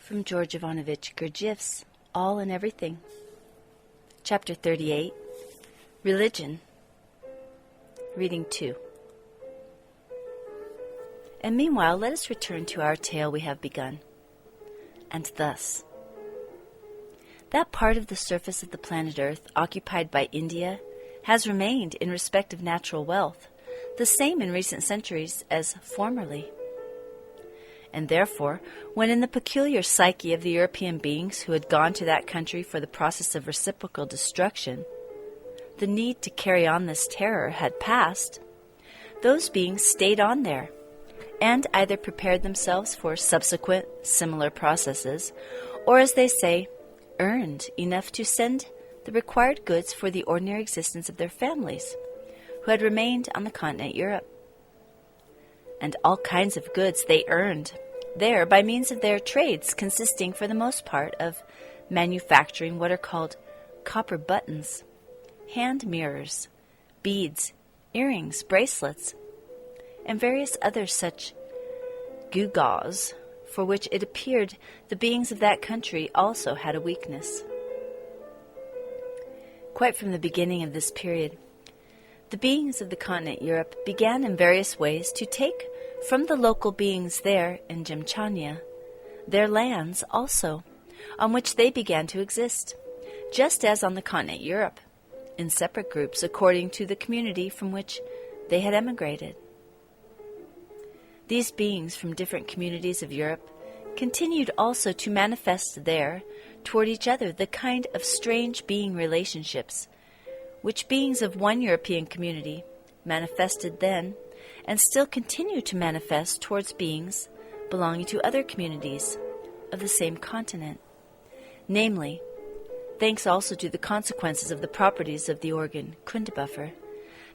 From George Ivanovich Gurdjieff's All and Everything. Chapter 38, Religion. Reading 2. And meanwhile, let us return to our tale we have begun. And thus, that part of the surface of the planet Earth occupied by India has remained, in respect of natural wealth, the same in recent centuries as formerly. And therefore, when in the peculiar psyche of the European beings who had gone to that country for the process of reciprocal destruction, the need to carry on this terror had passed, those beings stayed on there, and either prepared themselves for subsequent similar processes, or, as they say, earned enough to send the required goods for the ordinary existence of their families, who had remained on the continent Europe. And all kinds of goods they earned there by means of their trades, consisting for the most part of manufacturing what are called copper buttons, hand mirrors, beads, earrings, bracelets, and various other such gewgaws, for which it appeared the beings of that country also had a weakness. Quite from the beginning of this period, the beings of the continent Europe began in various ways to take from the local beings there in Gymchania their lands also, on which they began to exist, just as on the continent Europe, in separate groups according to the community from which they had emigrated. These beings from different communities of Europe continued also to manifest there toward each other the kind of strange being relationships which beings of one European community manifested then and still continue to manifest towards beings belonging to other communities of the same continent. Namely, thanks also to the consequences of the properties of the organ Kundabuffer,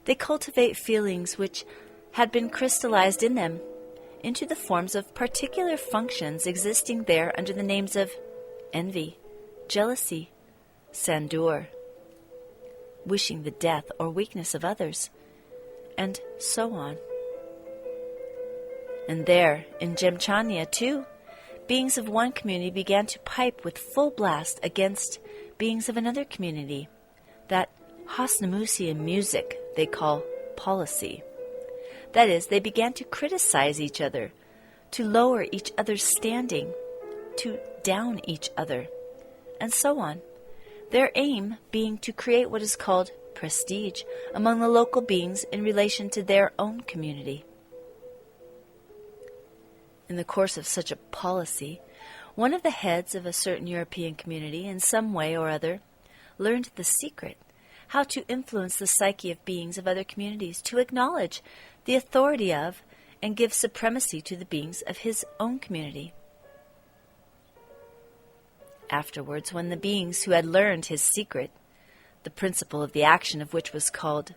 they cultivate feelings which had been crystallized in them into the forms of particular functions existing there under the names of envy, jealousy, sandour, wishing the death or weakness of others, and so on. And there, in Gymchania too, beings of one community began to pipe with full blast against beings of another community, that Hasnamusian music they call policy. That is, they began to criticize each other, to lower each other's standing, to down each other, and so on, their aim being to create what is called prestige among the local beings in relation to their own community. In the course of such a policy, one of the heads of a certain European community in some way or other learned the secret, how to influence the psyche of beings of other communities to acknowledge the authority of and give supremacy to the beings of his own community. Afterwards, when the beings who had learned his secret, the principle of the action of which was called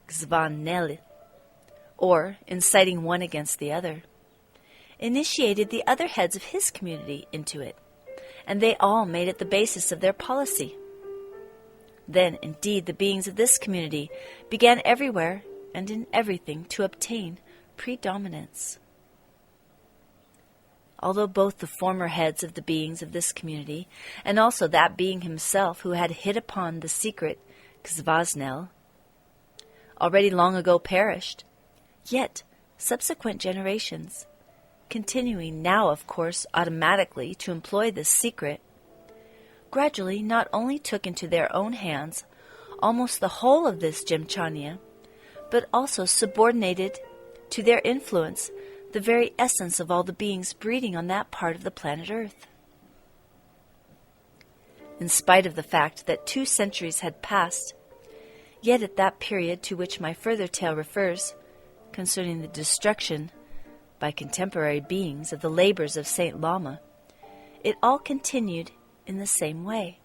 gzvanel, or inciting one against the other, initiated the other heads of his community into it, and they all made it the basis of their policy. Then, indeed, the beings of this community began everywhere and in everything to obtain predominance. Although both the former heads of the beings of this community, and also that being himself who had hit upon the secret gzvaznel, already long ago perished, yet subsequent generations, continuing now, of course, automatically to employ this secret, gradually not only took into their own hands almost the whole of this Gymchania, but also subordinated to their influence the very essence of all the beings breeding on that part of the planet Earth. In spite of the fact that 2 centuries had passed, yet at that period to which my further tale refers, concerning the destruction by contemporary beings of the labors of Saint Lama, it all continued in the same way.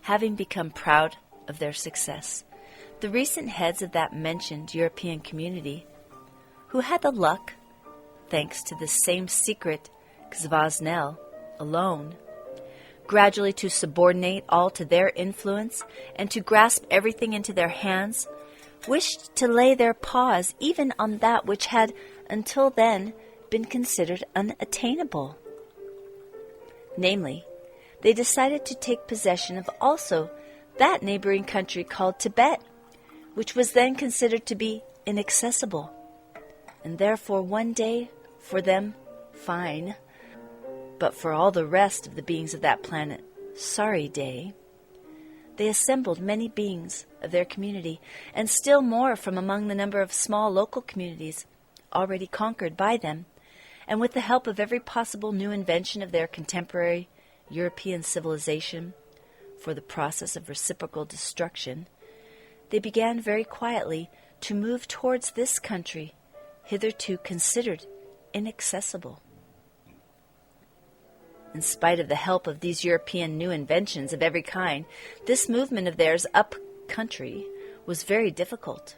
Having become proud of their success, the recent heads of that mentioned European community, who had the luck, thanks to the same secret gzvaznel alone, gradually to subordinate all to their influence and to grasp everything into their hands, wished to lay their paws even on that which had until then been considered unattainable. Namely, they decided to take possession of also that neighboring country called Tibet, which was then considered to be inaccessible, and therefore one day for them fine, but for all the rest of the beings of that planet, sorry day. They assembled many beings of their community, and still more from among the number of small local communities already conquered by them, and with the help of every possible new invention of their contemporary European civilization for the process of reciprocal destruction, they began very quietly to move towards this country, hitherto considered inaccessible. In spite of the help of these European new inventions of every kind, this movement of theirs up country was very difficult,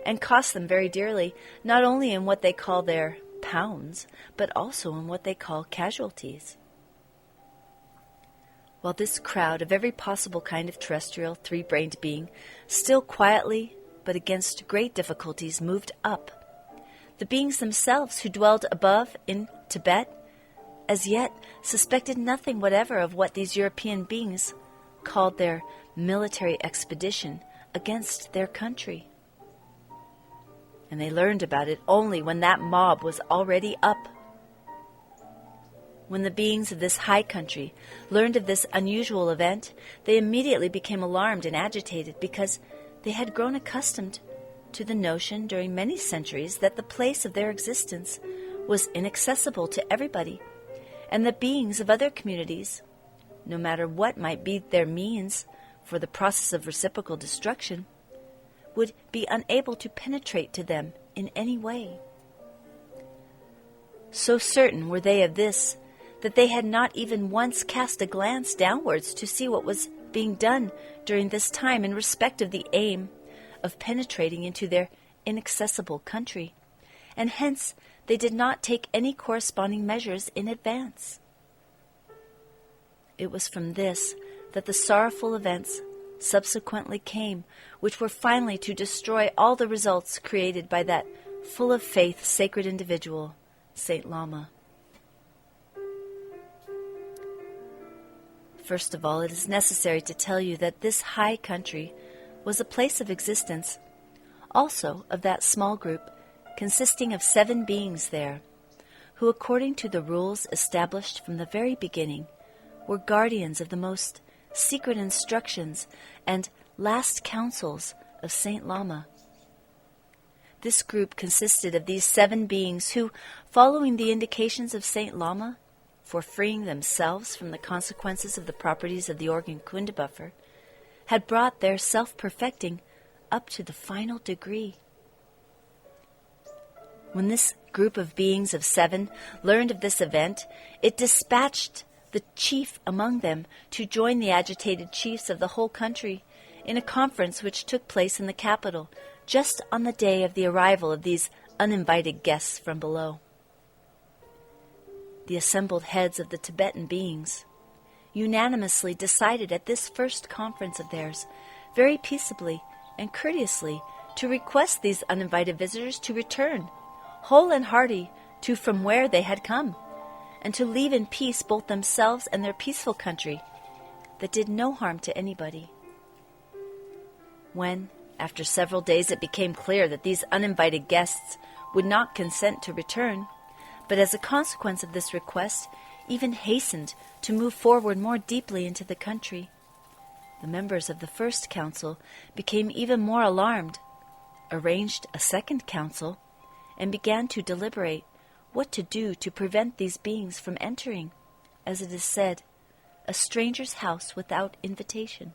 and cost them very dearly, not only in what they call their pounds, but also in what they call casualties. While this crowd of every possible kind of terrestrial, three-brained being still quietly, but against great difficulties, moved up, the beings themselves who dwelled above in Tibet as yet suspected nothing whatever of what these European beings called their military expedition against their country. And they learned about it only when that mob was already up. When the beings of this high country learned of this unusual event, they immediately became alarmed and agitated, because they had grown accustomed to the notion during many centuries that the place of their existence was inaccessible to everybody, and the beings of other communities, no matter what might be their means for the process of reciprocal destruction, would be unable to penetrate to them in any way. So certain were they of this, that they had not even once cast a glance downwards to see what was being done during this time in respect of the aim of penetrating into their inaccessible country, and hence they did not take any corresponding measures in advance. It was from this that the sorrowful events subsequently came, which were finally to destroy all the results created by that full of faith sacred individual, Saint Lama. First of all, it is necessary to tell you that this high country was a place of existence, also of that small group consisting of 7 beings there, who, according to the rules established from the very beginning, were guardians of the most secret instructions and last counsels of Saint Lama. This group consisted of these 7 beings who, following the indications of Saint Lama for freeing themselves from the consequences of the properties of the organ Kundabuffer, had brought their self-perfecting up to the final degree. When this group of beings of 7 learned of this event, it dispatched the chief among them to join the agitated chiefs of the whole country in a conference which took place in the capital just on the day of the arrival of these uninvited guests from below. The assembled heads of the Tibetan beings unanimously decided at this first conference of theirs, very peaceably and courteously, to request these uninvited visitors to return, whole and hearty, to from where they had come, and to leave in peace both themselves and their peaceful country, that did no harm to anybody. When, after several days, it became clear that these uninvited guests would not consent to return, but as a consequence of this request, even hastened to move forward more deeply into the country, the members of the first council became even more alarmed, arranged a second council, and began to deliberate what to do to prevent these beings from entering, as it is said, a stranger's house without invitation.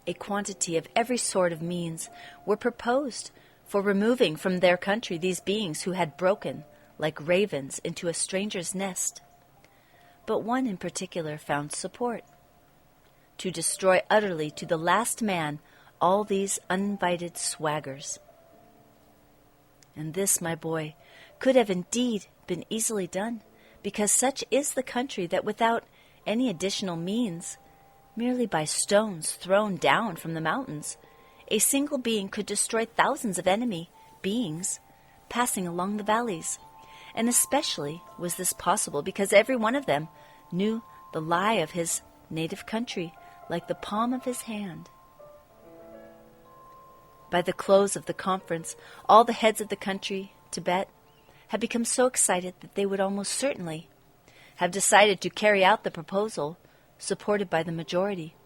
A quantity of every sort of means were proposed for removing from their country these beings who had broken, like ravens, into a stranger's nest. But one in particular found support: to destroy utterly to the last man all these uninvited swaggers. And this, my boy, could have indeed been easily done, because such is the country that without any additional means, merely by stones thrown down from the mountains, a single being could destroy thousands of enemy beings passing along the valleys. And especially was this possible because every one of them knew the lie of his native country like the palm of his hand. By the close of the conference, all the heads of the country, Tibet, had become so excited that they would almost certainly have decided to carry out the proposal supported by the majority,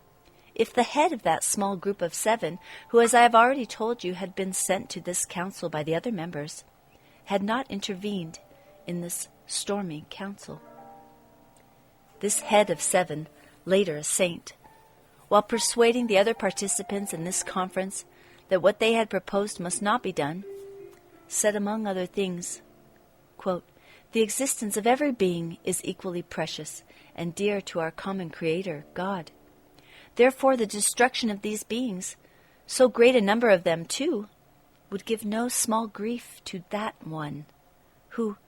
if the head of that small group of 7, who, as I have already told you, had been sent to this council by the other members, had not intervened in this stormy council. This head of 7, later a saint, while persuading the other participants in this conference that what they had proposed must not be done, said among other things, quote, "The existence of every being is equally precious and dear to our common Creator, God. Therefore the destruction of these beings, so great a number of them too, would give no small grief to that one, who,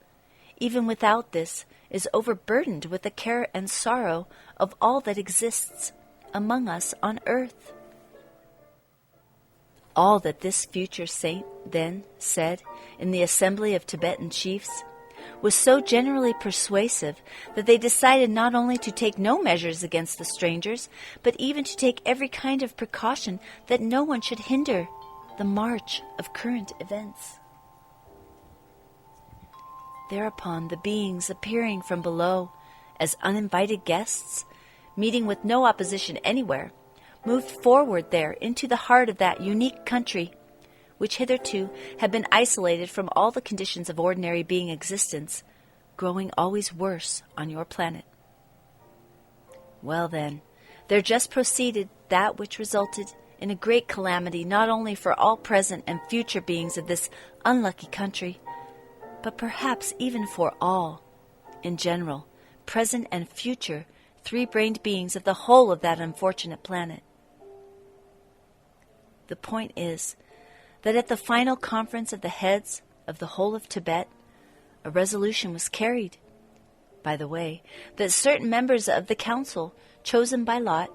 even without this, is overburdened with the care and sorrow of all that exists among us on earth." All that this future saint then said in the assembly of Tibetan chiefs was so generally persuasive that they decided not only to take no measures against the strangers, but even to take every kind of precaution that no one should hinder the march of current events. Thereupon the beings appearing from below as uninvited guests, meeting with no opposition anywhere, moved forward there into the heart of that unique country, which hitherto had been isolated from all the conditions of ordinary being existence, growing always worse on your planet. Well then, there just proceeded that which resulted in a great calamity not only for all present and future beings of this unlucky country, but perhaps even for all, in general, present and future, 3-brained beings of the whole of that unfortunate planet. The point is that at the final conference of the heads of the whole of Tibet, a resolution was carried, by the way, that certain members of the council, chosen by lot,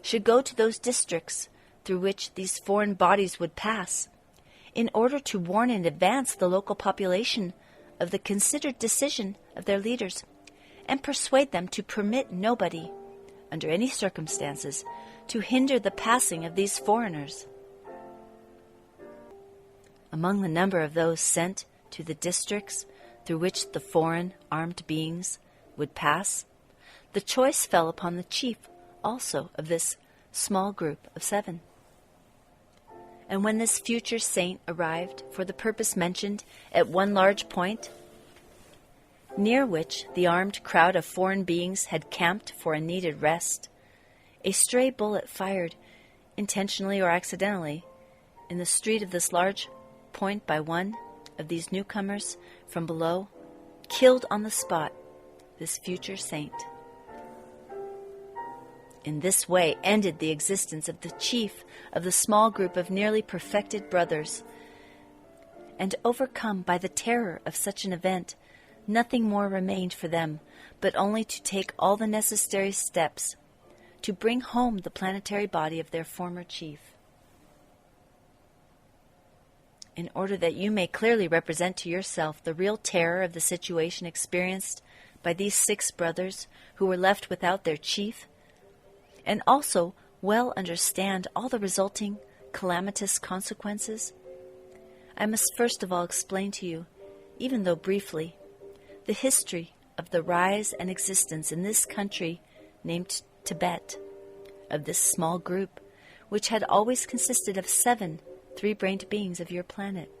should go to those districts through which these foreign bodies would pass, in order to warn in advance the local population of the considered decision of their leaders, and persuade them to permit nobody, under any circumstances, to hinder the passing of these foreigners. Among the number of those sent to the districts through which the foreign armed beings would pass, the choice fell upon the chief also of this small group of 7. And when this future saint arrived for the purpose mentioned at one large point, near which the armed crowd of foreign beings had camped for a needed rest, a stray bullet fired, intentionally or accidentally, in the street of this large point by one of these newcomers from below, killed on the spot this future saint. In this way ended the existence of the chief of the small group of nearly perfected brothers, and overcome by the terror of such an event, nothing more remained for them but only to take all the necessary steps to bring home the planetary body of their former chief. In order that you may clearly represent to yourself the real terror of the situation experienced by these 6 brothers who were left without their chief, and also well understand all the resulting calamitous consequences, I must first of all explain to you, even though briefly, the history of the rise and existence in this country named Tibet, of this small group, which had always consisted of 7 3-brained beings of your planet.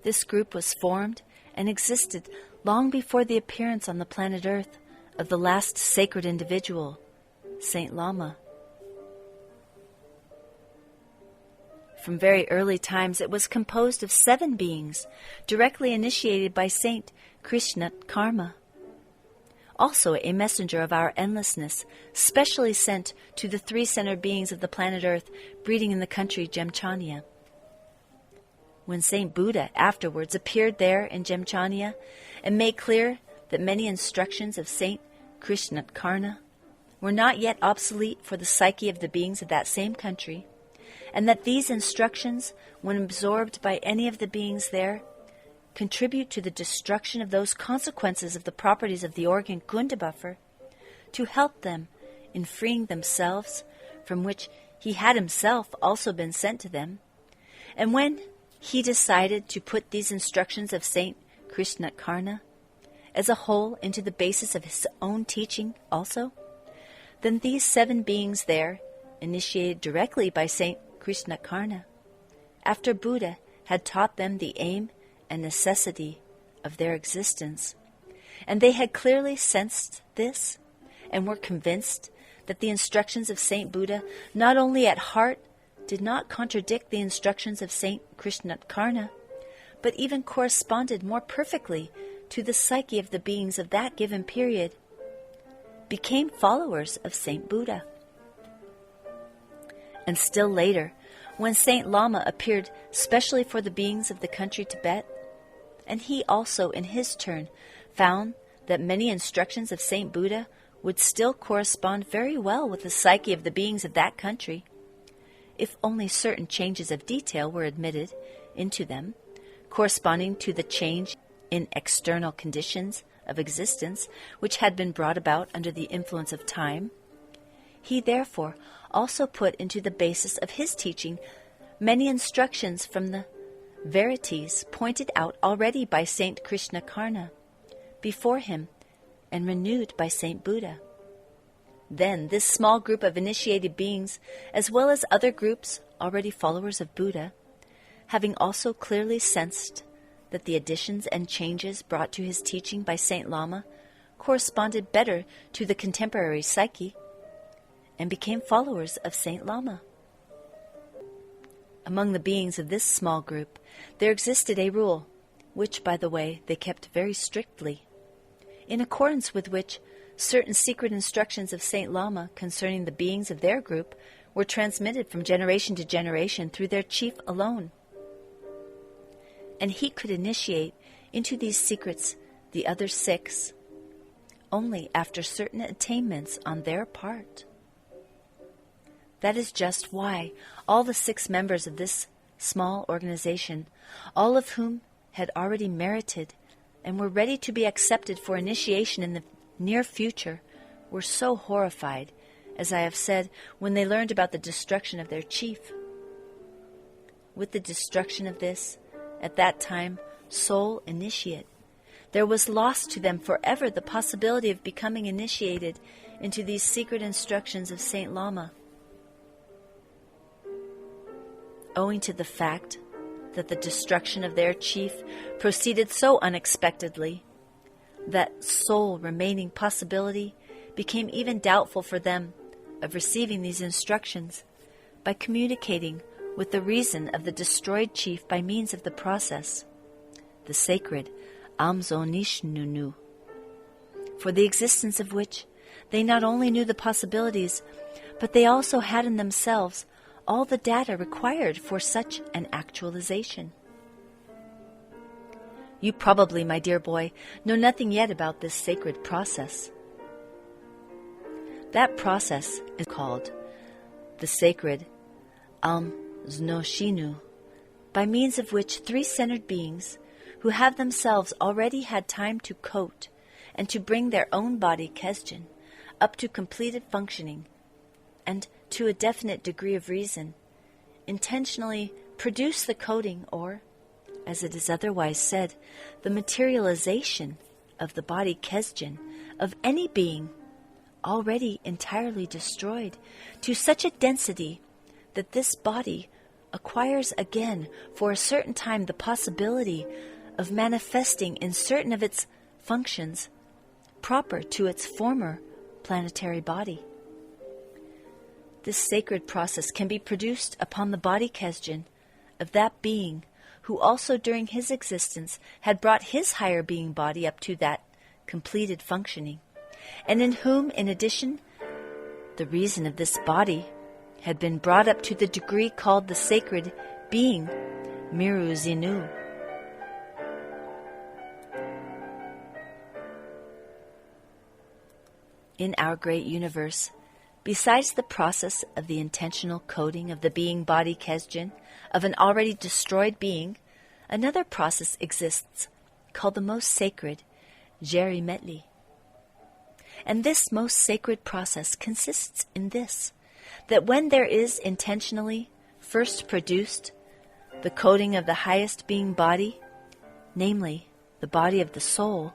This group was formed and existed long before the appearance on the planet Earth of the last sacred individual, Saint Lama. From very early times it was composed of 7 beings, directly initiated by Saint Krishna Karma, also a messenger of our endlessness, specially sent to the 3-centered beings of the planet Earth breeding in the country Jemchania. When Saint Buddha afterwards appeared there in Jemchania and made clear that many instructions of Saint Krishna Karna were not yet obsolete for the psyche of the beings of that same country, and that these instructions, when absorbed by any of the beings there, contribute to the destruction of those consequences of the properties of the organ Gundabuffer, to help them in freeing themselves, from which he had himself also been sent to them. And when he decided to put these instructions of Saint Krishna Karna as a whole into the basis of his own teaching also, then these 7 beings there, initiated directly by Saint Krishna Karna, after Buddha had taught them the aim and necessity of their existence, and they had clearly sensed this and were convinced that the instructions of Saint Buddha not only at heart did not contradict the instructions of Saint Krishna Karna, but even corresponded more perfectly to the psyche of the beings of that given period, became followers of Saint Buddha. And still later, when Saint Lama appeared specially for the beings of the country Tibet, and he also in his turn found that many instructions of Saint Buddha would still correspond very well with the psyche of the beings of that country, if only certain changes of detail were admitted into them, corresponding to the change in external conditions of existence which had been brought about under the influence of time. He therefore also put into the basis of his teaching many instructions from the verities pointed out already by Saint Krishna Karna before him and renewed by Saint Buddha. Then this small group of initiated beings, as well as other groups already followers of Buddha, having also clearly sensed that the additions and changes brought to his teaching by Saint Lama corresponded better to the contemporary psyche, and became followers of Saint Lama. Among the beings of this small group, there existed a rule, which, by the way, they kept very strictly, in accordance with which certain secret instructions of Saint Lama concerning the beings of their group were transmitted from generation to generation through their chief alone. And he could initiate into these secrets the other 6 only after certain attainments on their part. That is just why all the 6 members of this small organization, all of whom had already merited and were ready to be accepted for initiation in the near future, were so horrified, as I have said, when they learned about the destruction of their chief. With the destruction of this, at that time, sole initiate, there was lost to them forever the possibility of becoming initiated into these secret instructions of Saint Lama, owing to the fact that the destruction of their chief proceeded so unexpectedly that sole remaining possibility became even doubtful for them of receiving these instructions by communicating with the reason of the destroyed chief by means of the process, the sacred Amzonishnunu, for the existence of which they not only knew the possibilities, but they also had in themselves all the data required for such an actualization. You probably, my dear boy, know nothing yet about this sacred process. That process is called the sacred Amznoshinu, by means of which 3-centered beings, who have themselves already had time to coat and to bring their own body Kesjin up to completed functioning and to a definite degree of reason, intentionally produce the coating, or, as it is otherwise said, the materialization of the body Kesjin of any being already entirely destroyed, to such a density that this body acquires again for a certain time the possibility of manifesting in certain of its functions proper to its former planetary body. This sacred process can be produced upon the body Kesjin of that being who also during his existence had brought his higher being body up to that completed functioning, and in whom, in addition, the reason of this body had been brought up to the degree called the sacred being Miru Zinu. In our great universe, Besides the process of the intentional coding of the being body Kesjin of an already destroyed being, another process exists called the most sacred Jeri Metli. And this most sacred process consists in this, that when there is intentionally first produced the coding of the highest being body, namely the body of the soul,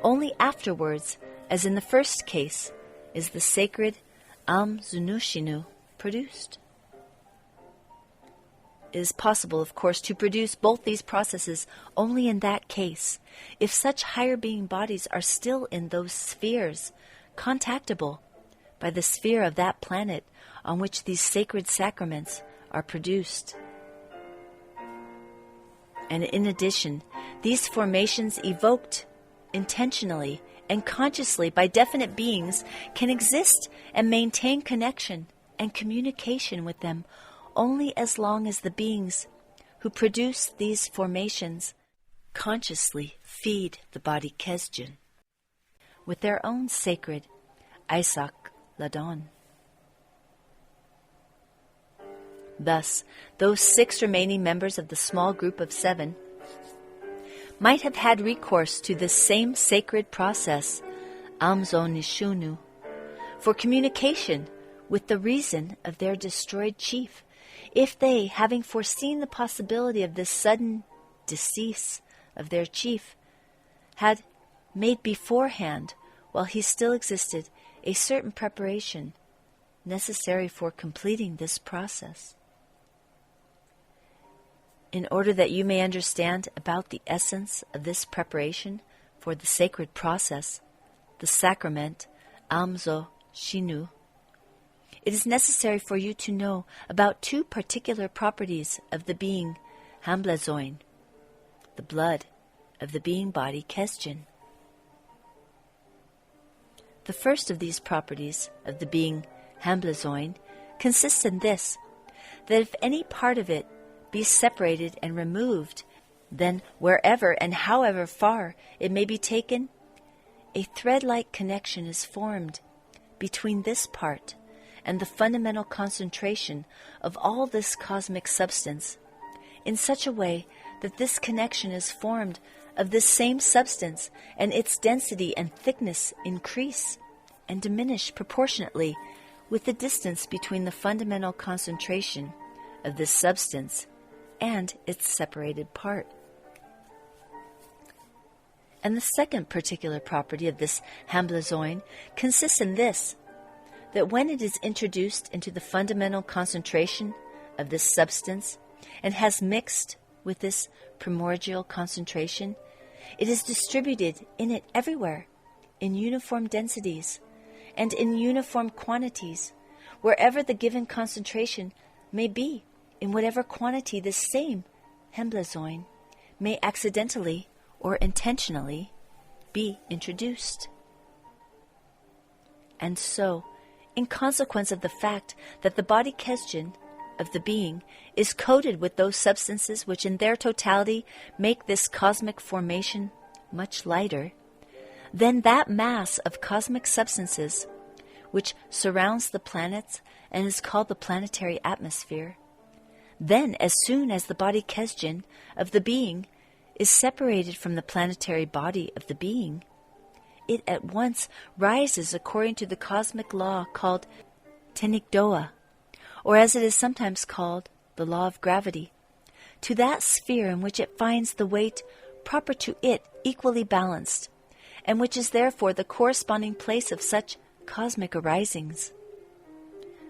only afterwards, as in the first case, is the sacred Am-Zunushinu produced. It is possible, of course, to produce both these processes only in that case, if such higher being bodies are still in those spheres, contactable by the sphere of that planet on which these sacred sacraments are produced. And in addition, these formations evoked intentionally and consciously by definite beings can exist and maintain connection and communication with them only as long as the beings who produce these formations consciously feed the body Kesjin with their own sacred Isaac Ladon. Thus, those 6 remaining members of the small group of 7 might have had recourse to this same sacred process, Amzo Nishunu, for communication with the reason of their destroyed chief, if they, having foreseen the possibility of this sudden decease of their chief, had made beforehand, while he still existed, a certain preparation necessary for completing this process. In order that you may understand about the essence of this preparation for the sacred process, the sacrament Amzo Shinu, it is necessary for you to know about 2 particular properties of the being Hamblazoin, the blood of the being body Kesjin. The first of these properties of the being Hamblazoin consists in this, that if any part of it be separated and removed, then wherever and however far it may be taken, a thread-like connection is formed between this part and the fundamental concentration of all this cosmic substance, in such a way that this connection is formed of this same substance, and its density and thickness increase and diminish proportionately with the distance between the fundamental concentration of this substance and its separated part. And the second particular property of this Hamblazoin consists in this, that when it is introduced into the fundamental concentration of this substance and has mixed with this primordial concentration, it is distributed in it everywhere, in uniform densities and in uniform quantities, wherever the given concentration may be, in whatever quantity this same Hamblazoin may accidentally or intentionally be introduced. And so, in consequence of the fact that the body Kesjin of the being is coated with those substances which in their totality make this cosmic formation much lighter, then that mass of cosmic substances which surrounds the planets and is called the planetary atmosphere, then as soon as the body Kesjin of the being is separated from the planetary body of the being, it at once rises according to the cosmic law called Tenikdoa, or as it is sometimes called, the law of gravity, to that sphere in which it finds the weight proper to it equally balanced, and which is therefore the corresponding place of such cosmic arisings.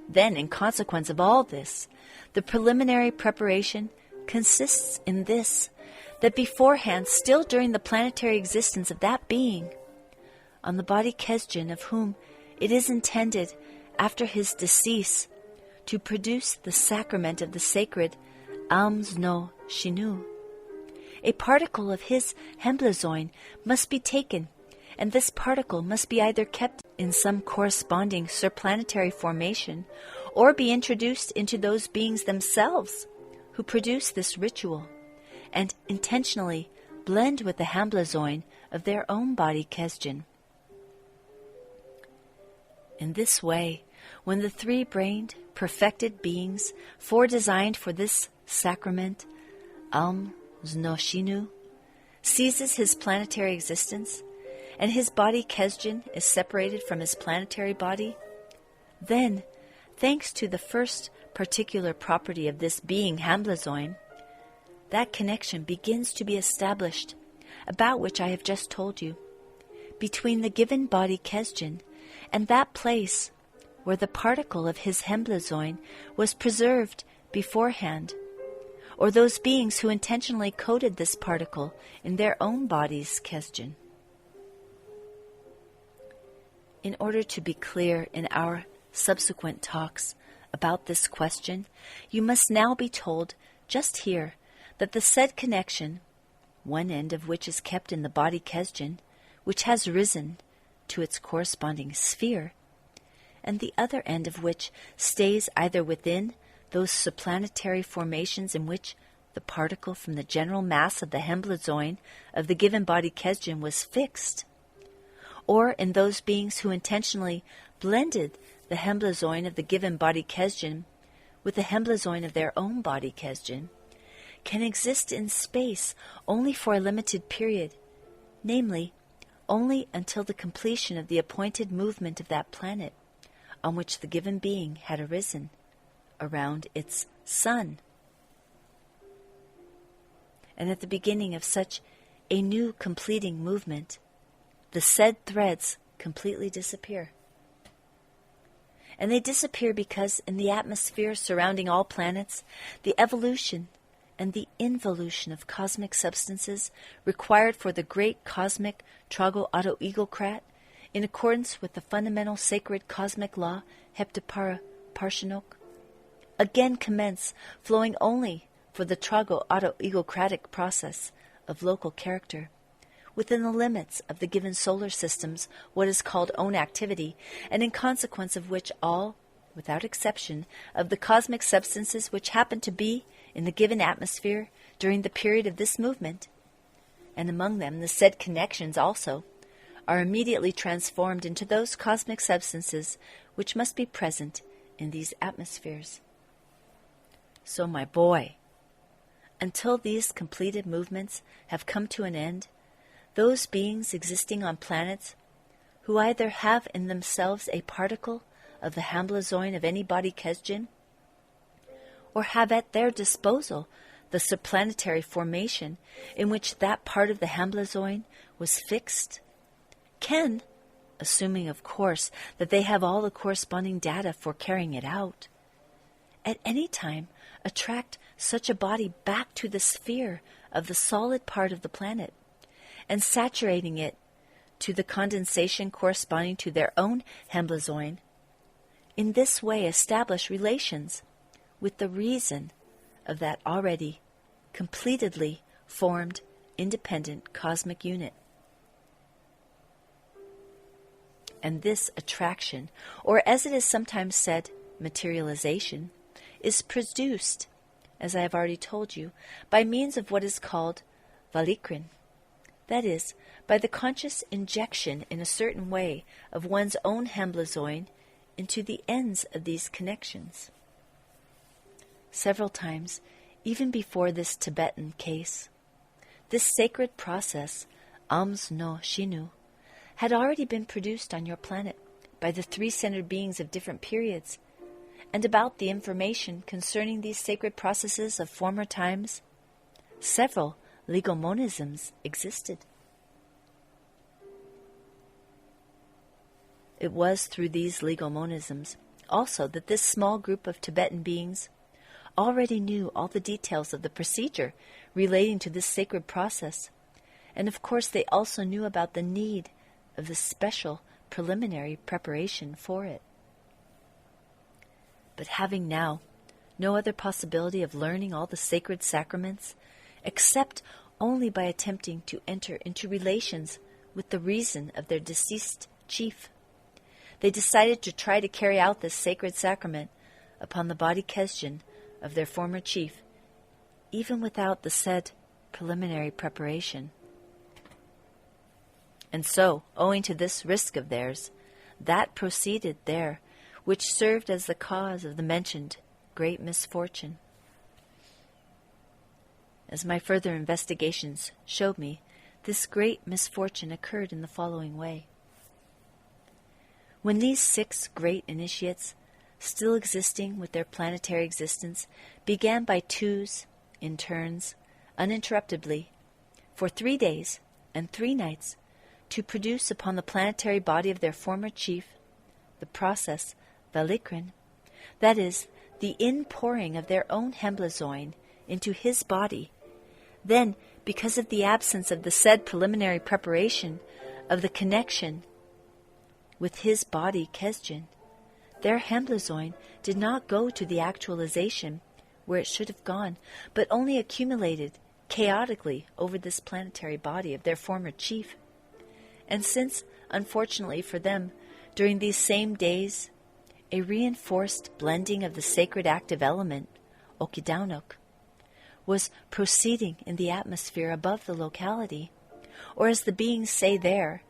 Then, in consequence of all this, the preliminary preparation consists in this, that beforehand, still during the planetary existence of that being, on the body Kesjin of whom it is intended after his decease to produce the sacrament of the sacred Amzno Shinu, a particle of his Hamblazoin must be taken, and this particle must be either kept in some corresponding surplanetary formation or be introduced into those beings themselves who produce this ritual and intentionally blend with the Hamblazoin of their own body Kesjin. In this way, when the three-brained, perfected beings foredesigned for this sacrament, Znoshinu, ceases his planetary existence, and his body Kesdjan is separated from his planetary body, then, thanks to the first particular property of this being Hamblazoin, that connection begins to be established, about which I have just told you, between the given body Kesdjan and that place where the particle of his Hamblazoin was preserved beforehand, or those beings who intentionally coded this particle in their own bodies Kesdjan. In order to be clear in our subsequent talks about this question, you must now be told just here that the said connection, one end of which is kept in the body Kesdjan, which has risen to its corresponding sphere, and the other end of which stays either within those subplanetary formations in which the particle from the general mass of the Hamblazoin of the given body Kesdjan was fixed, or in those beings who intentionally blended the Hamblazoin of the given body Kesdjan with the Hamblazoin of their own body Kesdjan, can exist in space only for a limited period, namely, only until the completion of the appointed movement of that planet on which the given being had arisen, around its sun. And at the beginning of such a new completing movement, the said threads completely disappear. And they disappear because in the atmosphere surrounding all planets, the evolution and the involution of cosmic substances required for the great cosmic Trago-Auto-Egocrat, in accordance with the fundamental sacred cosmic law Heptapara Parshinok, again commence flowing only for the Trago-Auto-Egocratic process of local character, within the limits of the given solar system's what is called own activity, and in consequence of which all, without exception, of the cosmic substances which happen to be in the given atmosphere during the period of this movement, and among them the said connections also, are immediately transformed into those cosmic substances which must be present in these atmospheres. So, my boy, until these completed movements have come to an end, those beings existing on planets who either have in themselves a particle of the Hamblazoin of any body Kesdjan, or have at their disposal the subplanetary formation in which that part of the Hamblazoin was fixed, can, assuming of course that they have all the corresponding data for carrying it out, at any time attract such a body back to the sphere of the solid part of the planet, and saturating it to the condensation corresponding to their own Hamblazoin, in this way establish relations with the reason of that already completedly formed independent cosmic unit. And this attraction, or as it is sometimes said, materialization, is produced, as I have already told you, by means of what is called valikrin, that is, by the conscious injection in a certain way of one's own Hamblazoin into the ends of these connections. Several times, even before this Tibetan case, this sacred process, Ams no Shinu, had already been produced on your planet by the three-centered beings of different periods, and about the information concerning these sacred processes of former times, several legal monisms existed. It was through these legal monisms also that this small group of Tibetan beings already knew all the details of the procedure relating to this sacred process, and of course they also knew about the need of the special preliminary preparation for it. But having now no other possibility of learning all the sacred sacraments, except only by attempting to enter into relations with the reason of their deceased chief, they decided to try to carry out this sacred sacrament upon the body Kesdjan of their former chief, even without the said preliminary preparation. And so, owing to this risk of theirs, that proceeded there which served as the cause of the mentioned great misfortune. As my further investigations showed me, this great misfortune occurred in the following way. When these 6 great initiates, still existing with their planetary existence, began by twos, in turns, uninterruptedly, for 3 days and 3 nights, to produce upon the planetary body of their former chief the process Velikrin, that is, the inpouring of their own hemblazoin into his body, then, because of the absence of the said preliminary preparation of the connection with his body Kesdjin, their hemblazoin did not go to the actualization where it should have gone, but only accumulated chaotically over this planetary body of their former chief. And since, unfortunately for them, during these same days, a reinforced blending of the sacred active element, Okidaunok, was proceeding in the atmosphere above the locality, or as the beings say there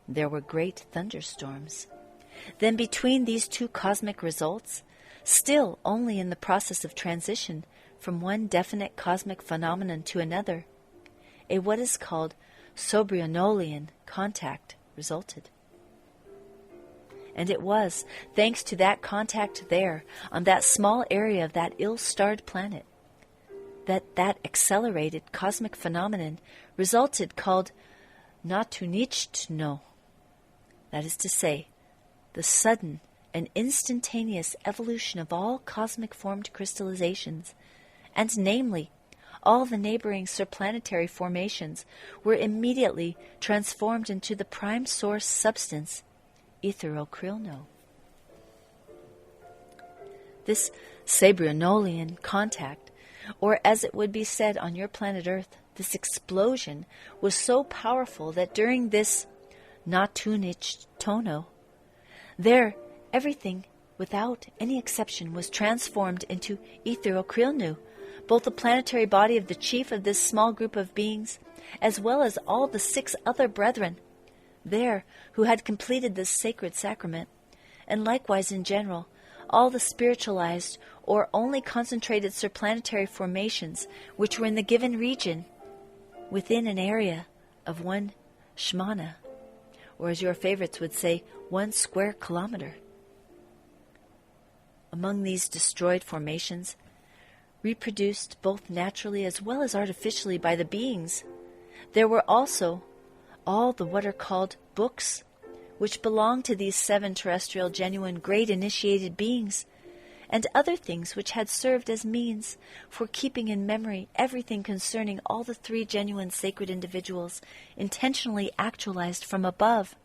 were great thunderstorms. Then between these 2 cosmic results, still only in the process of transition from one definite cosmic phenomenon to another, a what is called Sobrionolian contact resulted. And it was thanks to that contact there, on that small area of that ill-starred planet, that accelerated cosmic phenomenon resulted called Natunichtno, that is to say, the sudden and instantaneous evolution of all cosmic formed crystallizations, and namely, all the neighboring surplanetary formations were immediately transformed into the prime source substance, Etherokrilno. This Sabrionolian contact, or as it would be said on your planet Earth, this explosion was so powerful that during this Natunichtno, there everything, without any exception, was transformed into Etherokrilnu, both the planetary body of the chief of this small group of beings, as well as all the 6 other brethren there who had completed this sacred sacrament, and likewise in general, all the spiritualized or only concentrated surplanetary formations which were in the given region within an area of 1 shmana, or as your favorites would say, 1 square kilometer. Among these destroyed formations, reproduced both naturally as well as artificially by the beings, there were also all the what are called books, which belong to these 7 terrestrial genuine great initiated beings, and other things which had served as means for keeping in memory everything concerning all the 3 genuine sacred individuals intentionally actualized from above,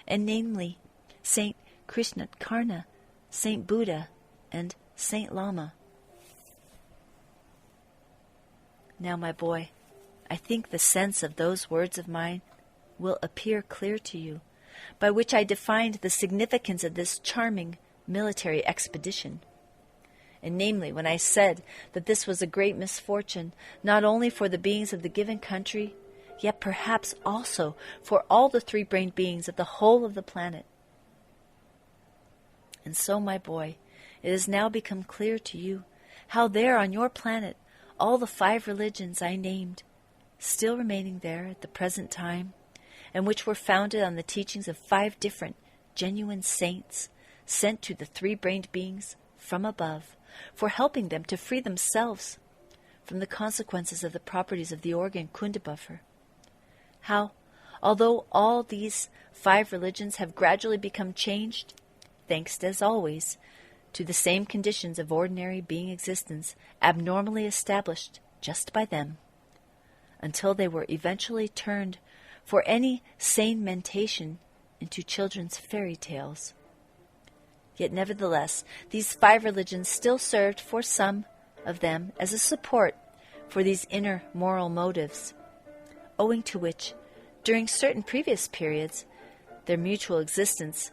and namely Saint Krishnatkarna, Saint Buddha, and Saint Lama. Now, my boy, I think the sense of those words of mine will appear clear to you, by which I defined the significance of this charming military expedition. And namely, when I said that this was a great misfortune, not only for the beings of the given country, yet perhaps also for all the 3-brained beings of the whole of the planet. And so, my boy, it has now become clear to you how there on your planet all the 5 religions I named, still remaining there at the present time, and which were founded on the teachings of 5 different genuine saints sent to the 3-brained beings from above for helping them to free themselves from the consequences of the properties of the organ Kundabuffer. How, although all these 5 religions have gradually become changed, thanks as always to the same conditions of ordinary being existence abnormally established just by them, until they were eventually turned for any sane mentation into children's fairy tales. Yet nevertheless, these 5 religions still served for some of them as a support for these inner moral motives, owing to which, during certain previous periods, their mutual existence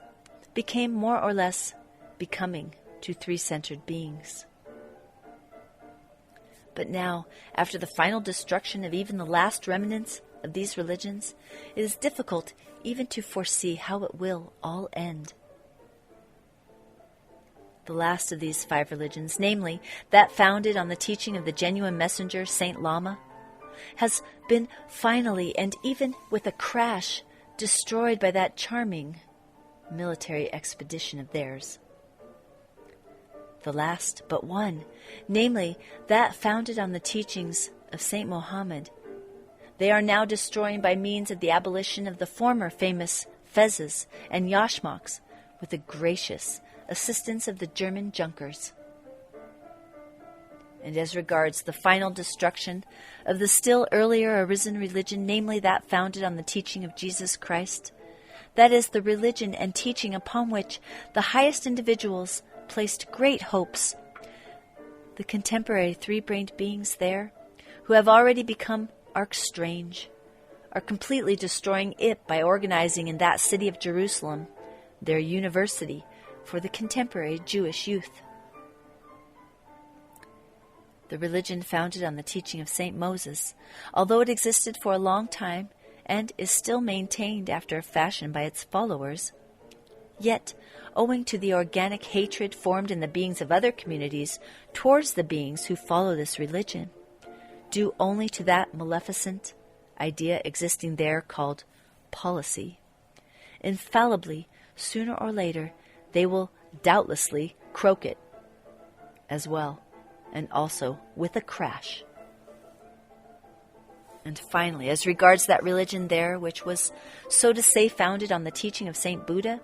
became more or less becoming to 3-centered beings. But now, after the final destruction of even the last remnants of these religions, it is difficult even to foresee how it will all end. the last of these 5 religions, namely that founded on the teaching of the genuine messenger, Saint Lama, has been finally, and even with a crash, destroyed by that charming military expedition of theirs. The last but one, namely that founded on the teachings of Saint Mohammed, they are now destroying by means of the abolition of the former famous fezzes and yashmaks with the gracious assistance of the German Junkers. And as regards the final destruction of the still earlier arisen religion, namely that founded on the teaching of Jesus Christ, that is the religion and teaching upon which the highest individuals placed great hopes, the contemporary 3-brained beings there, who have already become arch-strange, are completely destroying it by organizing in that city of Jerusalem their university for the contemporary Jewish youth. The religion founded on the teaching of St. Moses, although it existed for a long time and is still maintained after a fashion by its followers, yet, owing to the organic hatred formed in the beings of other communities towards the beings who follow this religion, due only to that maleficent idea existing there called policy, infallibly, sooner or later, they will doubtlessly croak it as well, and also with a crash. And finally, as regards that religion there, which was, so to say, founded on the teaching of Saint Buddha,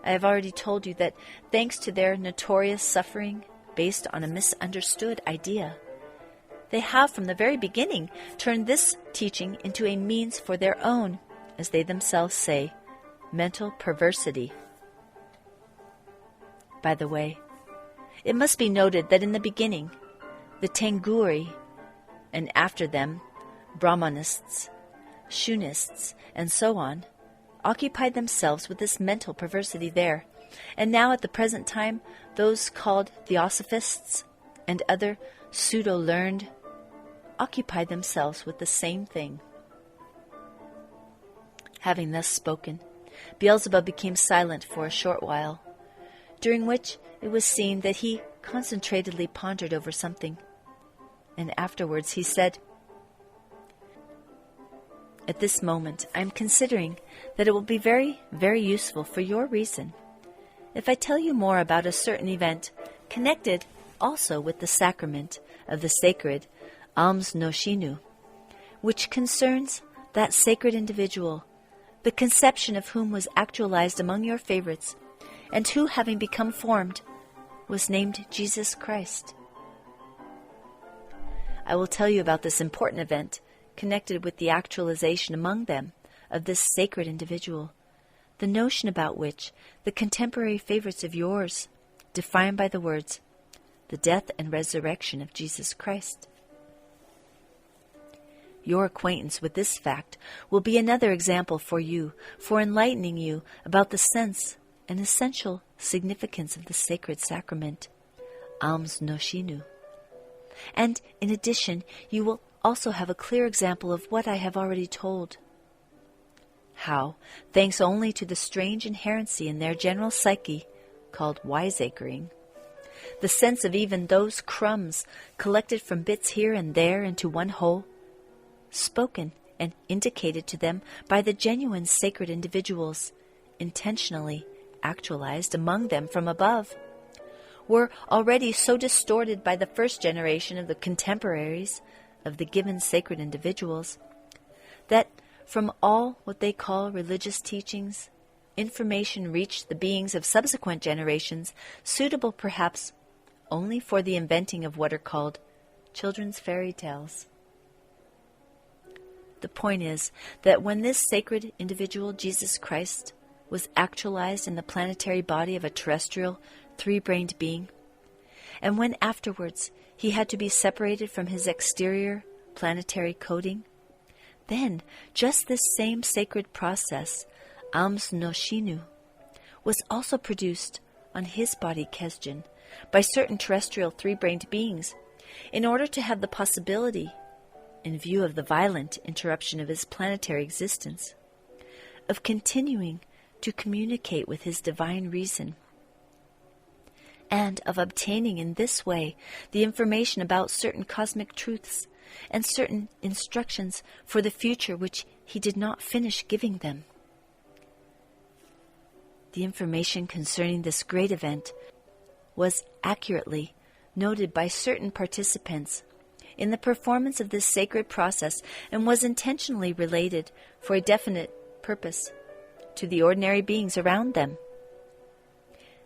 I have already told you that thanks to their notorious suffering based on a misunderstood idea, they have from the very beginning turned this teaching into a means for their own, as they themselves say, mental perversity. By the way, it must be noted that in the beginning, the Tenguri, and after them, Brahmanists, Shunists, and so on, occupied themselves with this mental perversity there, and now at the present time, those called Theosophists and other pseudo-learned occupy themselves with the same thing. Having thus spoken, Beelzebub became silent for a short while, during which it was seen that he concentratedly pondered over something, and afterwards he said, "At this moment I am considering that it will be very, very useful for your reason if I tell you more about a certain event connected also with the sacrament of the sacred Alms Noshinu, which concerns that sacred individual, the conception of whom was actualized among your favorites, and who, having become formed, was named Jesus Christ. I will tell you about this important event connected with the actualization among them of this sacred individual, the notion about which the contemporary favorites of yours define by the words, the death and resurrection of Jesus Christ. Your acquaintance with this fact will be another example for you for enlightening you about the sense and essential significance of the sacred sacrament, Alms Noshinu. And in addition, you will also have a clear example of what I have already told. How, thanks only to the strange inherency in their general psyche, called wiseacring, the sense of even those crumbs collected from bits here and there into one whole, spoken and indicated to them by the genuine sacred individuals, intentionally actualized among them from above, were already so distorted by the first generation of the contemporaries of the given sacred individuals, that from all what they call religious teachings, information reached the beings of subsequent generations, suitable perhaps only for the inventing of what are called children's fairy tales. The point is that when this sacred individual, Jesus Christ, was actualized in the planetary body of a terrestrial, 3-brained being, and when afterwards he had to be separated from his exterior planetary coating, then just this same sacred process, Alms Noshinu, was also produced on his body Kesdjan by certain terrestrial 3-brained beings in order to have the possibility, in view of the violent interruption of his planetary existence, of continuing to communicate with his divine reason. and of obtaining in this way the information about certain cosmic truths and certain instructions for the future which he did not finish giving them. The information concerning this great event was accurately noted by certain participants in the performance of this sacred process and was intentionally related for a definite purpose to the ordinary beings around them.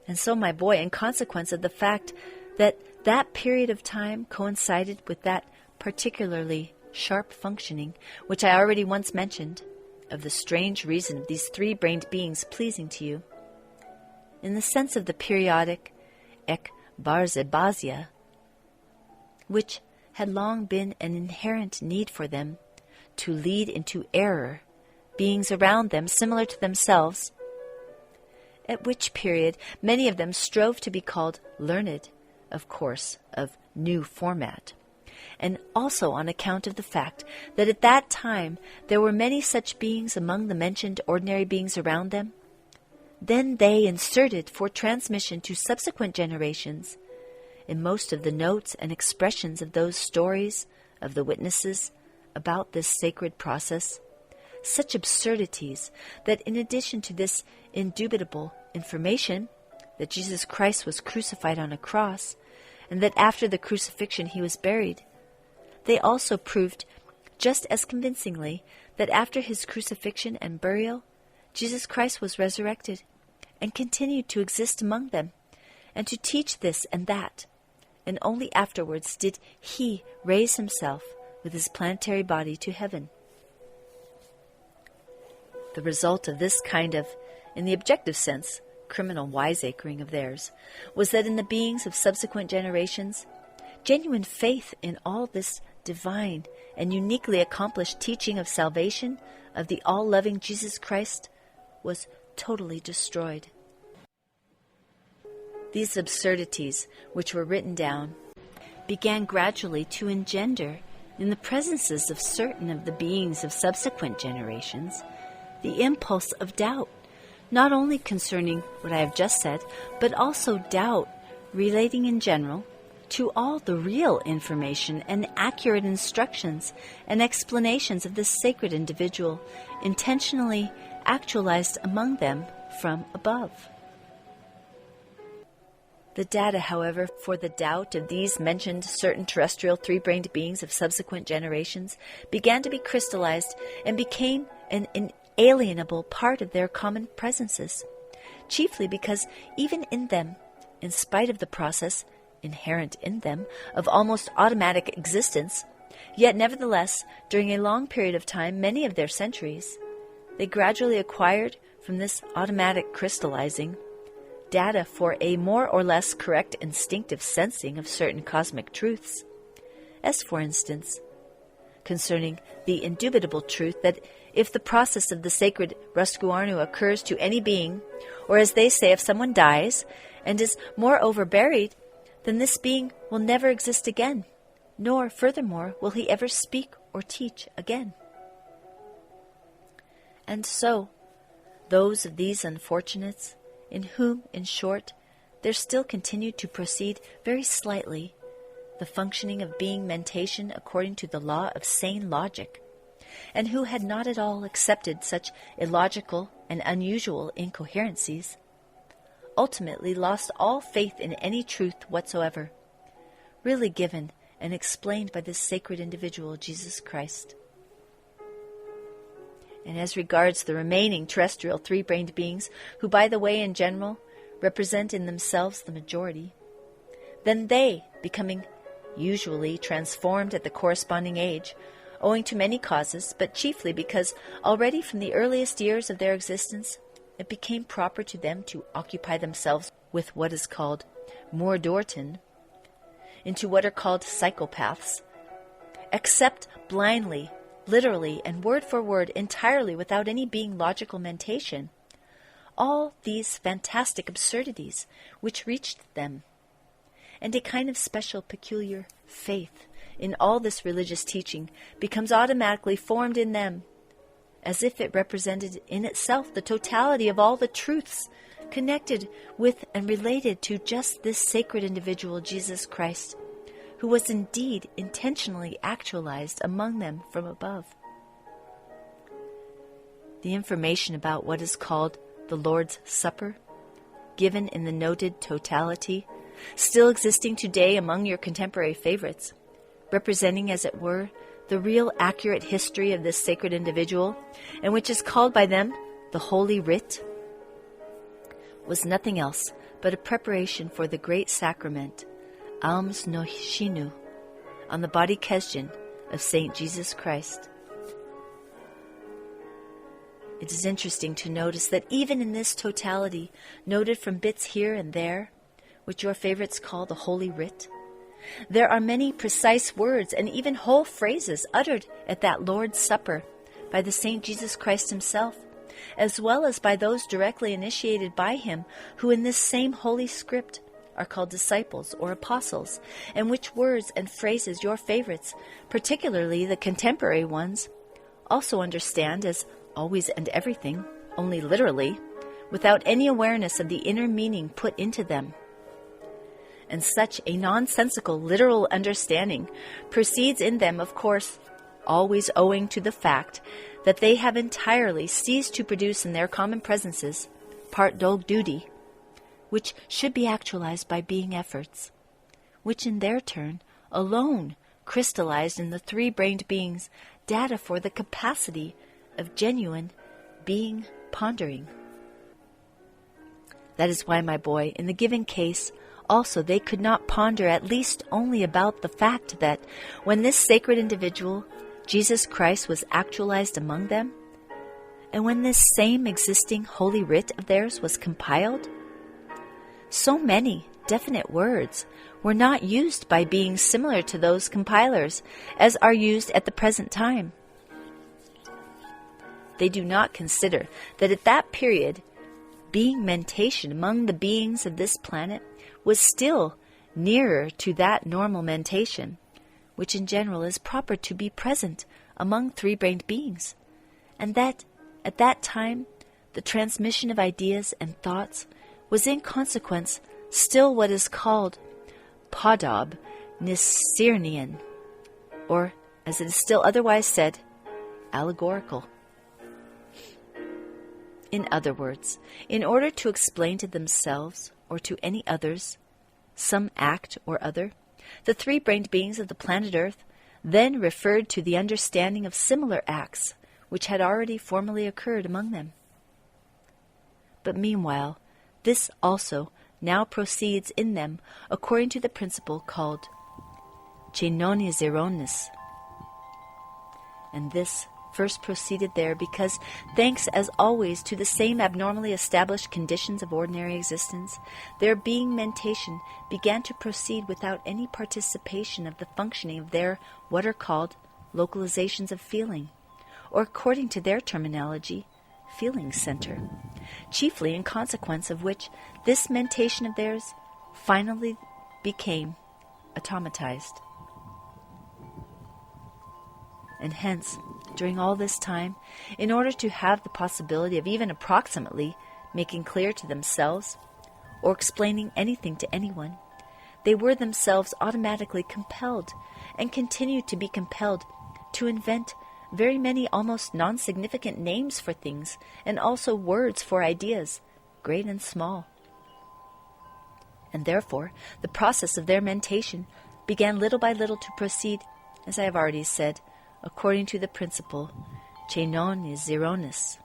And so, my boy, in consequence of the fact that that period of time coincided with that particularly sharp functioning, which I already once mentioned, of the strange reason of these three-brained beings pleasing to you, in the sense of the periodic ekbarzebasia, which had long been an inherent need for them to lead into error beings around them similar to themselves, at which period many of them strove to be called learned, of course, of new format, and also on account of the fact that at that time there were many such beings among the mentioned ordinary beings around them. Then they inserted for transmission to subsequent generations, in most of the notes and expressions of those stories of the witnesses about this sacred process, such absurdities that in addition to this indubitable information that Jesus Christ was crucified on a cross, and that after the crucifixion he was buried, they also proved just as convincingly that after his crucifixion and burial, Jesus Christ was resurrected and continued to exist among them, and to teach this and that, and only afterwards did he raise himself with his planetary body to heaven. The result of this kind of, in the objective sense, criminal wiseacring of theirs, was that in the beings of subsequent generations, genuine faith in all this divine and uniquely accomplished teaching of salvation of the all-loving Jesus Christ was totally destroyed. These absurdities, which were written down, began gradually to engender, in the presences of certain of the beings of subsequent generations, the impulse of doubt, not only concerning what I have just said, but also doubt relating in general to all the real information and accurate instructions and explanations of this sacred individual intentionally actualized among them from above. The data, however, for the doubt of these mentioned certain terrestrial three-brained beings of subsequent generations began to be crystallized and became an inalienable part of their common presences, chiefly because even in them, in spite of the process inherent in them of almost automatic existence, yet nevertheless, during a long period of time, many of their centuries, they gradually acquired from this automatic crystallizing data for a more or less correct instinctive sensing of certain cosmic truths, as for instance, concerning the indubitable truth that if the process of the sacred Ruskuarnu occurs to any being, or as they say, if someone dies and is moreover buried, then this being will never exist again, nor, furthermore, will he ever speak or teach again. And so, those of these unfortunates, in whom, in short, there still continued to proceed very slightly the functioning of being mentation according to the law of sane logic, and who had not at all accepted such illogical and unusual incoherencies, ultimately lost all faith in any truth whatsoever, really given and explained by this sacred individual, Jesus Christ. And as regards the remaining terrestrial three-brained beings, who, by the way, in general, represent in themselves the majority, then they, becoming usually transformed at the corresponding age, owing to many causes, but chiefly because already from the earliest years of their existence, it became proper to them to occupy themselves with what is called moordorten, into what are called psychopaths, accept blindly, literally and word for word, entirely without any being logical mentation, all these fantastic absurdities which reached them, and a kind of special peculiar faith in all this religious teaching becomes automatically formed in them, as if it represented in itself the totality of all the truths connected with and related to just this sacred individual, Jesus Christ, who was indeed intentionally actualized among them from above. The information about what is called the Lord's Supper, given in the noted totality, still existing today among your contemporary favorites, representing, as it were, the real accurate history of this sacred individual, and which is called by them the Holy Writ, was nothing else but a preparation for the great sacrament, Alms Noshinu, on the body Kesdjan of Saint Jesus Christ. It is interesting to notice that even in this totality, noted from bits here and there, which your favorites call the Holy Writ, there are many precise words and even whole phrases uttered at that Lord's Supper by the Saint Jesus Christ himself, as well as by those directly initiated by him, who in this same holy script are called disciples or apostles, and which words and phrases your favorites, particularly the contemporary ones, also understand as always and everything, only literally, without any awareness of the inner meaning put into them. And such a nonsensical literal understanding proceeds in them, of course, always owing to the fact that they have entirely ceased to produce in their common presences part dog duty, which should be actualized by being efforts, which in their turn alone crystallized in the three-brained beings data for the capacity of genuine being pondering. That is why, my boy, in the given case, also they could not ponder at least only about the fact that when this sacred individual, Jesus Christ, was actualized among them, and when this same existing holy writ of theirs was compiled, so many definite words were not used by beings similar to those compilers as are used at the present time. They do not consider that at that period, being mentation among the beings of this planet was still nearer to that normal mentation, which in general is proper to be present among three-brained beings, and that at that time the transmission of ideas and thoughts was in consequence still what is called Podob Nisirnian, or, as it is still otherwise said, allegorical. In other words, in order to explain to themselves or to any others some act or other, the three-brained beings of the planet Earth then referred to the understanding of similar acts which had already formerly occurred among them. But meanwhile, this also now proceeds in them according to the principle called Chenonizeronis. And this first proceeded there because, thanks as always to the same abnormally established conditions of ordinary existence, their being mentation began to proceed without any participation of the functioning of their what are called localizations of feeling, or according to their terminology, feeling center, chiefly in consequence of which this mentation of theirs finally became automatized. And hence, during all this time, in order to have the possibility of even approximately making clear to themselves or explaining anything to anyone, they were themselves automatically compelled and continued to be compelled to invent very many almost non-significant names for things and also words for ideas, great and small. And therefore, the process of their mentation began little by little to proceed, as I have already said, according to the principle Chenonizeronis.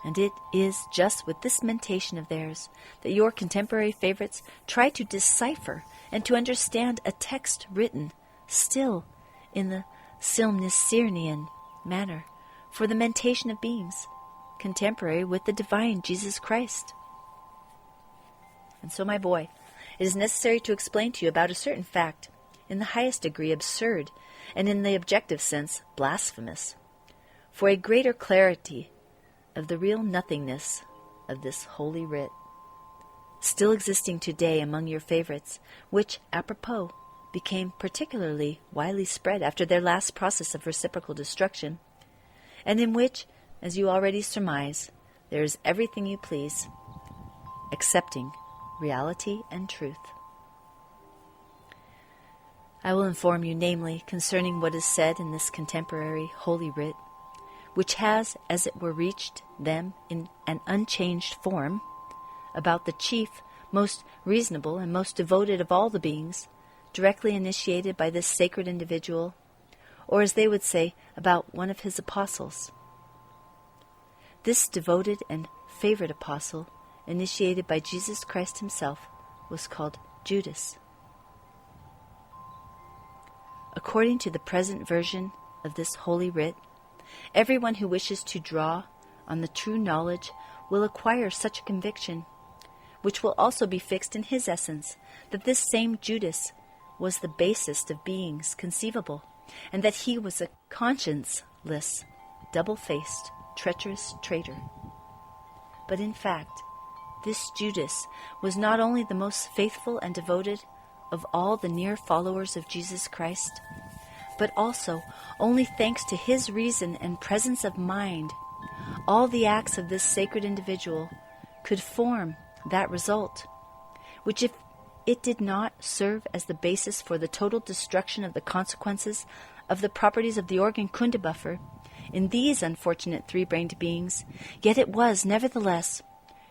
And it is just with this mentation of theirs that your contemporary favorites try to decipher and to understand a text written still in the Silmnisirnian manner for the mentation of beings, contemporary with the divine Jesus Christ. And so, my boy, it is necessary to explain to you about a certain fact, in the highest degree absurd, and in the objective sense blasphemous, for a greater clarity of the real nothingness of this holy writ, still existing today among your favorites, which, apropos, became particularly widely spread after their last process of reciprocal destruction, and in which, as you already surmise, there is everything you please, excepting reality and truth. I will inform you, namely, concerning what is said in this contemporary Holy Writ, which has, as it were, reached them in an unchanged form, about the chief, most reasonable, and most devoted of all the beings, directly initiated by this sacred individual, or as they would say, about one of his apostles. This devoted and favored apostle, initiated by Jesus Christ himself, was called Judas. According to the present version of this Holy Writ, everyone who wishes to draw on the true knowledge will acquire such a conviction, which will also be fixed in his essence, that this same Judas was the basest of beings conceivable, and that he was a conscienceless, double-faced, treacherous traitor. But in fact, this Judas was not only the most faithful and devoted of all the near followers of Jesus Christ, but also, only thanks to his reason and presence of mind, all the acts of this sacred individual could form that result, which if it did not serve as the basis for the total destruction of the consequences of the properties of the organ Kundabuffer in these unfortunate three-brained beings, yet it was, nevertheless,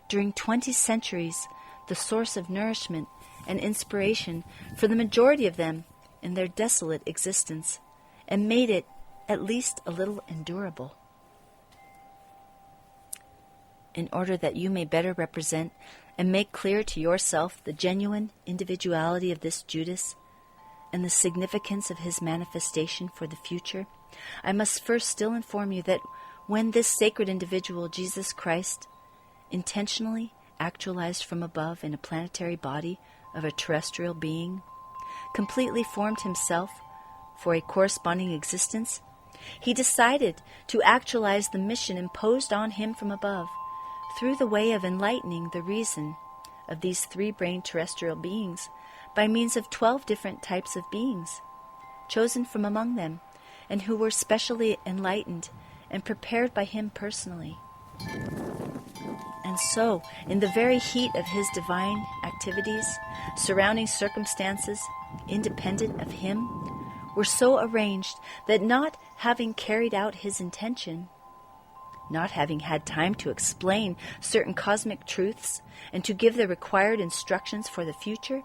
during 20 centuries, the source of nourishment and inspiration for the majority of them in their desolate existence, and made it at least a little endurable. In order that you may better represent and make clear to yourself the genuine individuality of this Judas and the significance of his manifestation for the future, I must first still inform you that when this sacred individual, Jesus Christ, intentionally actualized from above in a planetary body of a terrestrial being, completely formed himself for a corresponding existence, he decided to actualize the mission imposed on him from above through the way of enlightening the reason of these three-brained terrestrial beings by means of 12 different types of beings, chosen from among them, and who were specially enlightened and prepared by him personally. And so, in the very heat of his divine activities, surrounding circumstances independent of him were so arranged that, not having carried out his intention, not having had time to explain certain cosmic truths and to give the required instructions for the future,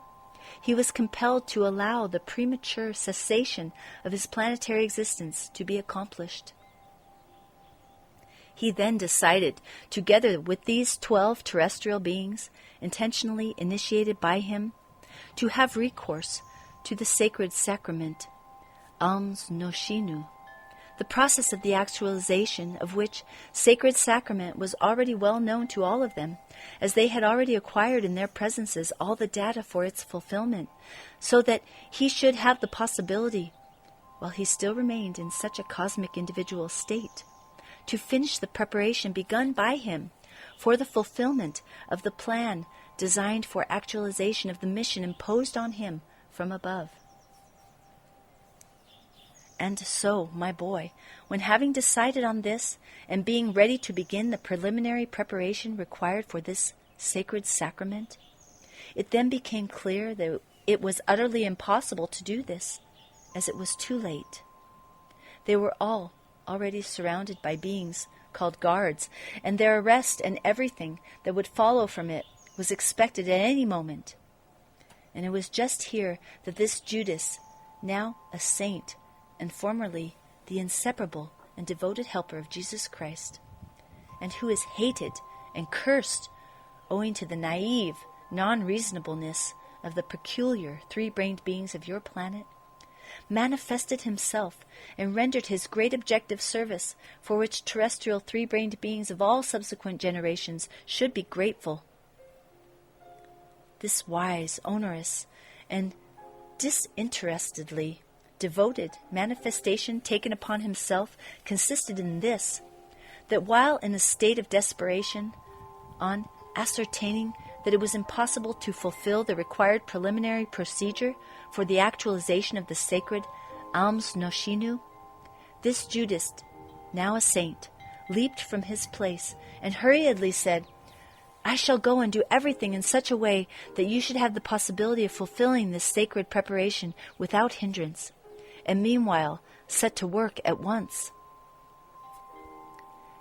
he was compelled to allow the premature cessation of his planetary existence to be accomplished. He then decided, together with these 12 terrestrial beings, intentionally initiated by him, to have recourse to the sacred sacrament, Alms Noshinu, the process of the actualization of which sacred sacrament was already well known to all of them, as they had already acquired in their presences all the data for its fulfillment, so that he should have the possibility, while he still remained in such a cosmic individual state, to finish the preparation begun by him for the fulfillment of the plan designed for actualization of the mission imposed on him from above. And so, my boy, when having decided on this, and being ready to begin the preliminary preparation required for this sacred sacrament, it then became clear that it was utterly impossible to do this, as it was too late. They were all already surrounded by beings called guards, and their arrest and everything that would follow from it was expected at any moment. And it was just here that this Judas, now a saint, and formerly the inseparable and devoted helper of Jesus Christ, and who is hated and cursed owing to the naive non-reasonableness of the peculiar three-brained beings of your planet, manifested himself and rendered his great objective service, for which terrestrial three-brained beings of all subsequent generations should be grateful. This wise, onerous, and disinterestedly devoted manifestation taken upon himself consisted in this, that while in a state of desperation, on ascertaining that it was impossible to fulfill the required preliminary procedure for the actualization of the sacred Alms Noshinu, this Judas, now a saint, leaped from his place and hurriedly said, I shall go and do everything in such a way that you should have the possibility of fulfilling this sacred preparation without hindrance, and meanwhile set to work at once.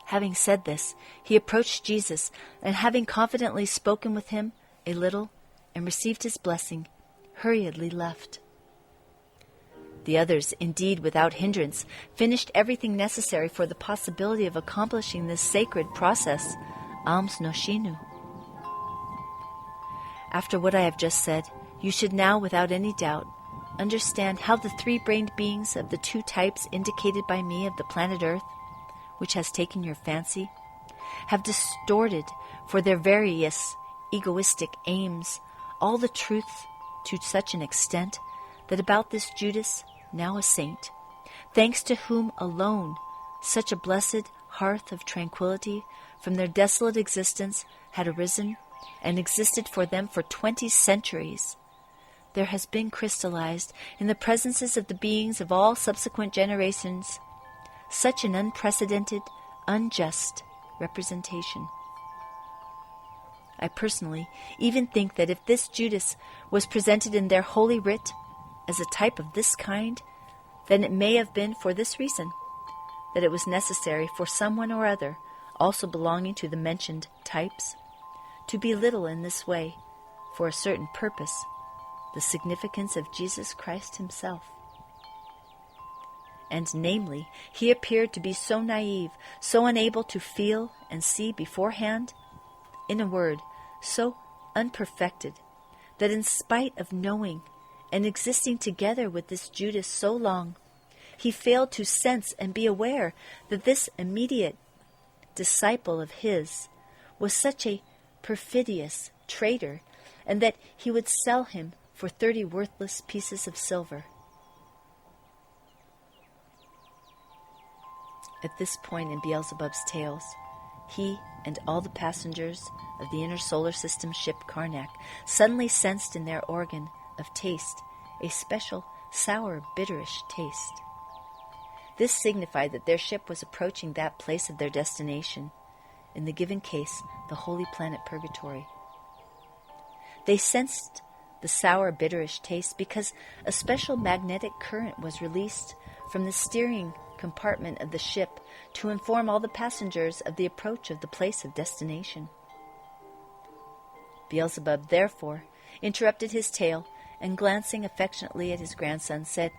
Having said this, he approached Jesus, and having confidently spoken with him a little and received his blessing, hurriedly left. The others, indeed without hindrance, finished everything necessary for the possibility of accomplishing this sacred process, Alms Noshinu. After what I have just said, you should now, without any doubt, understand how the three-brained beings of the two types indicated by me of the planet Earth, which has taken your fancy, have distorted for their various egoistic aims all the truth to such an extent that about this Judas, now a saint, thanks to whom alone such a blessed hearth of tranquility from their desolate existence had arisen and existed for them for 20 centuries, there has been crystallized in the presences of the beings of all subsequent generations such an unprecedented, unjust representation. I personally even think that if this Judas was presented in their holy writ as a type of this kind, then it may have been for this reason, that it was necessary for someone or other, also belonging to the mentioned types, to belittle in this way, for a certain purpose, the significance of Jesus Christ himself. And namely, he appeared to be so naive, so unable to feel and see beforehand, in a word, so unperfected, that in spite of knowing and existing together with this Judas so long, he failed to sense and be aware that this immediate disciple of his was such a perfidious traitor, and that he would sell him for 30 worthless pieces of silver. At this point in Beelzebub's tales, he and all the passengers of the inner solar system ship Karnak suddenly sensed in their organ of taste a special sour, bitterish taste. This signified that their ship was approaching that place of their destination, in the given case, the holy planet Purgatory. They sensed the sour, bitterish taste because a special magnetic current was released from the steering compartment of the ship to inform all the passengers of the approach of the place of destination. Beelzebub, therefore, interrupted his tale and, glancing affectionately at his grandson, said,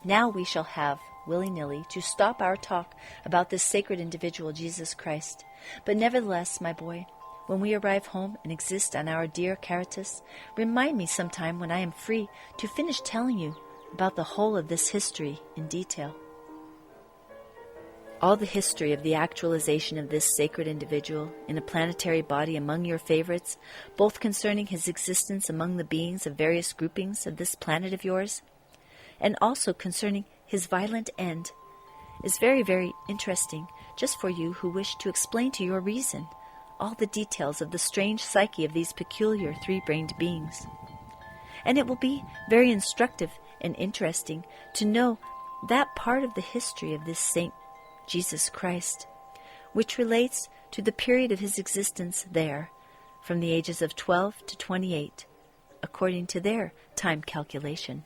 Now we shall have, willy-nilly, to stop our talk about this sacred individual, Jesus Christ. But nevertheless, my boy, when we arrive home and exist on our dear Caritas, remind me sometime when I am free to finish telling you about the whole of this history in detail. All the history of the actualization of this sacred individual in a planetary body among your favorites, both concerning his existence among the beings of various groupings of this planet of yours, and also concerning his violent end, is very, very interesting, just for you who wish to explain to your reason all the details of the strange psyche of these peculiar three-brained beings. And it will be very instructive and interesting to know that part of the history of this Saint Jesus Christ, which relates to the period of his existence there, from the ages of 12 to 28, according to their time calculation.